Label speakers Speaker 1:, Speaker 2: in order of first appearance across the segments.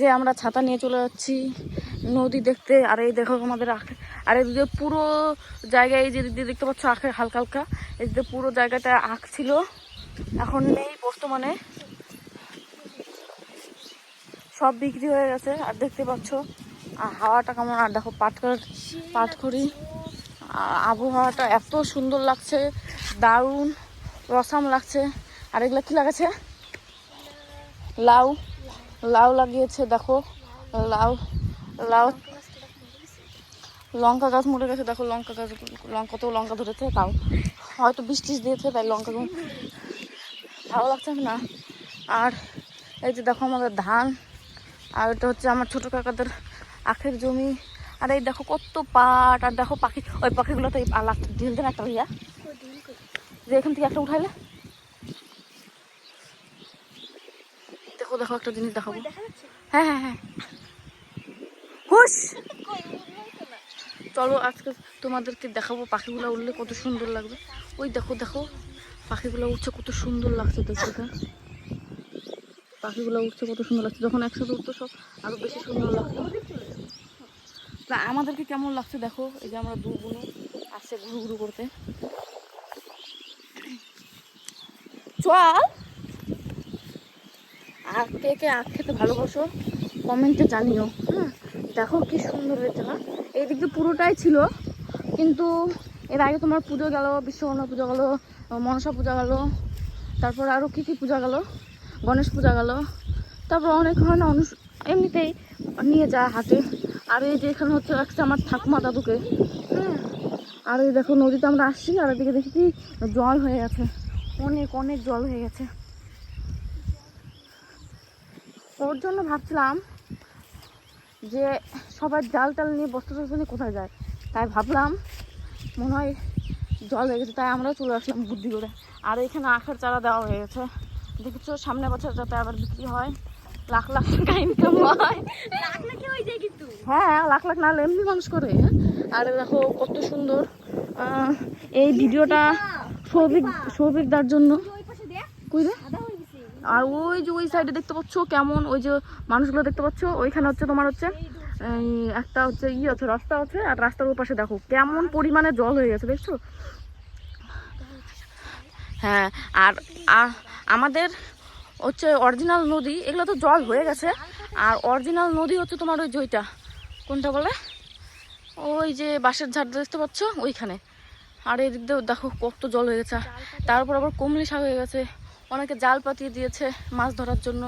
Speaker 1: যে আমরা ছাতা নিয়ে চলে যাচ্ছি নদী দেখতে। আর এই দেখো আমাদের আখে, আর এদিকে পুরো জায়গায় এই যে দেখতে পাচ্ছ আখে হালকা হালকা, এদিকে পুরো জায়গাটা আখ ছিল, এখন নেই বর্তমানে, সব বিক্রি হয়ে গেছে। আর দেখতে পাচ্ছ আর হাওয়াটা কেমন, আর দেখো পাটখড়ি, আবহাওয়াটা এত সুন্দর লাগছে, দারুণ রসাম লাগছে। আর এগুলো কি লাগাচ্ছে? লাউ, লাউ লাগিয়েছে দেখো, লাউ লাউ লঙ্কা গাছ মরে গেছে দেখো, লঙ্কা গাছ, লঙ্কাতেও লঙ্কা ধরেছে, তাও হয়তো বৃষ্টি দিয়েছে তাই লঙ্কা ভালো লাগছে না। আর এই যে দেখো আমাদের ধান, আর এটা হচ্ছে আমার ছোটো কাকাদের আখের জমি। আর এই দেখো কত পাট, আর দেখো পাখি, ওই পাখিগুলো তো ঢিল দেন একটা ভাইয়া, যে এখান থেকে একটা উঠাইলে দেখো, দেখো একটা জিনিস দেখাবো। হ্যাঁ হ্যাঁ হ্যাঁ, হুশ, চলো আজকে তোমাদেরকে দেখাবো পাখিগুলো উঠলে কত সুন্দর লাগবে। ওই দেখো দেখো পাখিগুলো উঠছে, কত সুন্দর লাগছে দেখতে, পাখিগুলো উঠছে কত সুন্দর লাগছে, যখন একসাথে উঠতো সব আরো বেশি সুন্দর লাগতো। তা আমাদেরকে কেমন লাগছে দেখো, এই যে আমরা দু বোনে আসছে ঘুরু ঘুরু করতে। চল, আর কে কে আখ খেতে ভালোবাসো কমেন্টে জানিও। হ্যাঁ দেখো কি সুন্দর হয়েছে না, এই দিক দিয়ে পুরোটাই ছিল, কিন্তু এর আগে তোমার পুজো গেল, বিশ্বকর্মা পুজো গেল, মনসা পূজা গেল, তারপর আরও কী কী পূজা গেল, গণেশ পূজা গেল, তারপর অনেক হয় না এমনিতেই নিয়ে যায় হাটে। আর এই যে এখানে হচ্ছে একটা আমার ঠাকুমা দাদুকে, হ্যাঁ, আর এই দেখো নদীতে আমরা আসছি, আর এদিকে দেখি কি জল হয়ে গেছে, অনেক অনেক জল হয়ে গেছে। ওর জন্য ভাবছিলাম যে সবার জাল টাল নিয়ে বস্তা টস্তা নিয়ে কোথায় যায়, তাই ভাবলাম মনে হয় জল হয়ে গেছে, তাই আমরাও চলে আসলাম বুদ্ধি করে। আর এখানে আখের চারা দেওয়া হয়ে গেছে, দেখেছো সামনে বছর যাতে আবার বিক্রি হয়, লাখ লাখ টাকা ইনকাম হয়। হ্যাঁ লাখ লাখ না হলে এমনি মানুষ করে। আর দেখো কত সুন্দর এই ভিডিওটা সৌভিকদার জন্য। আর ওই যে ওই সাইডে দেখতে পাচ্ছ কেমন, ওই যে মানুষগুলো দেখতে পাচ্ছ, ওইখানে হচ্ছে তোমার হচ্ছে একটা হচ্ছে আছে, রাস্তা আছে, আর রাস্তার ওই পাশে দেখো কেমন পরিমাণে জল হয়ে গেছে, দেখছো? হ্যাঁ, আর আমাদের হচ্ছে অরিজিনাল নদী, এগুলো তো জল হয়ে গেছে, আর অরিজিনাল নদী হচ্ছে তোমার ওই জইটা কোনটা বলে, ওই যে বাঁশের ঝাড় দেখতে পাচ্ছ ওইখানে। আর এদিক দিয়েও দেখো কত জল হয়ে গেছে, তারপর আবার কমলি শাক হয়ে গেছে, অনেকে জাল পাতিয়ে দিয়েছে মাছ ধরার জন্য।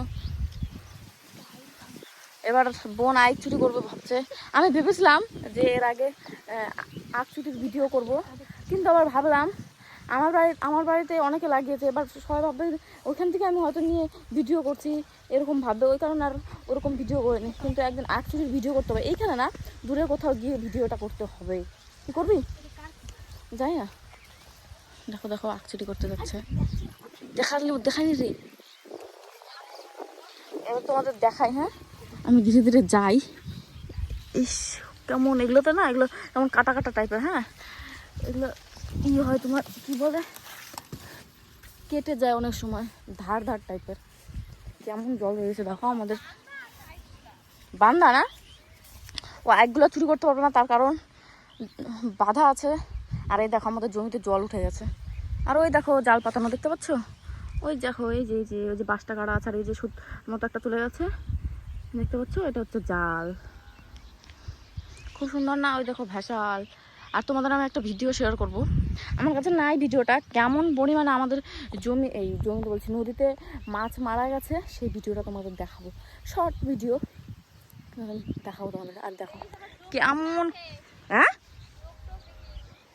Speaker 1: এবার বোন আখ চুরি করবে ভাবছে, আমি ভেবেছিলাম যে এর আগে আখ চুরির ভিডিও করব, কিন্তু আবার ভাবলাম আমার বাড়িতে অনেকে লাগিয়েছে, এবার সবাই ভাববে ওইখান থেকে আমি হয়তো নিয়ে ভিডিও করছি, এরকম ভাববে, ওই কারণে আর ওরকম ভিডিও করিনি। কিন্তু একদিন আখ চুরির ভিডিও করতে হবে, এইখানে না দূরে কোথাও গিয়ে ভিডিওটা করতে হবে। কি করবি? যাই না, দেখো দেখো আখ চুরি করতে যাচ্ছে, দেখাইনি রে, এবার তোমাদের দেখাই। হ্যাঁ আমি ধীরে ধীরে যাই, ইস কেমন এগুলোতে না, এগুলো কেমন কাটা কাটা টাইপের, হ্যাঁ এগুলো হয় তোমার কি বলে, কেটে যায় অনেক সময়, ধার ধার টাইপের, কেমন জল হয়ে গেছে দেখো আমাদের বান্দা না, ও একগুলো চুরি করতে পারবে না, তার কারণ বাধা আছে। আর এই দেখো আমাদের জমিতে জল উঠে গেছে, আর ওই দেখো জাল পাতানো দেখতে পাচ্ছ, ওই দেখো এই যে ওই যে বাঁশটা কাটা আছে, আর এই যে সুদ মতো একটা চলে গেছে দেখতে পাচ্ছ, এটা হচ্ছে জাল, খুব সুন্দর না, ওই দেখো ভেসাল। আর তোমাদের আমি একটা ভিডিও শেয়ার করব, আমার কাছে নাই ভিডিওটা, কেমন পরিমাণে আমাদের জমিতে বলছি নদীতে মাছ মারা গেছে, সেই ভিডিওটা তোমাদের দেখাবো, শর্ট ভিডিও দেখাবো তোমাদের। আর দেখো কেমন, হ্যাঁ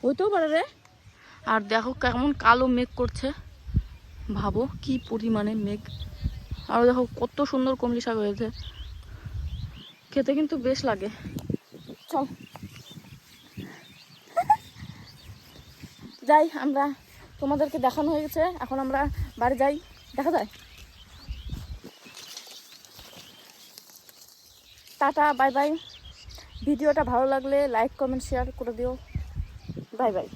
Speaker 1: হইতেও পারে রে, আর দেখো কেমন কালো মেঘ করছে, ভাবো কি পরিমাণে মেঘ। আর দেখো কত সুন্দর কমলি শাক হয়েছে, খেতে কিন্তু বেশ লাগে। চল যাই, আমরা তোমাদেরকে দেখানো হয়ে গেছে, এখন আমরা বাড়ি যাই, দেখা যায়, টাটা বাই বাই। ভিডিওটা ভালো লাগলে লাইক কমেন্ট শেয়ার করে দিও, বাই বাই।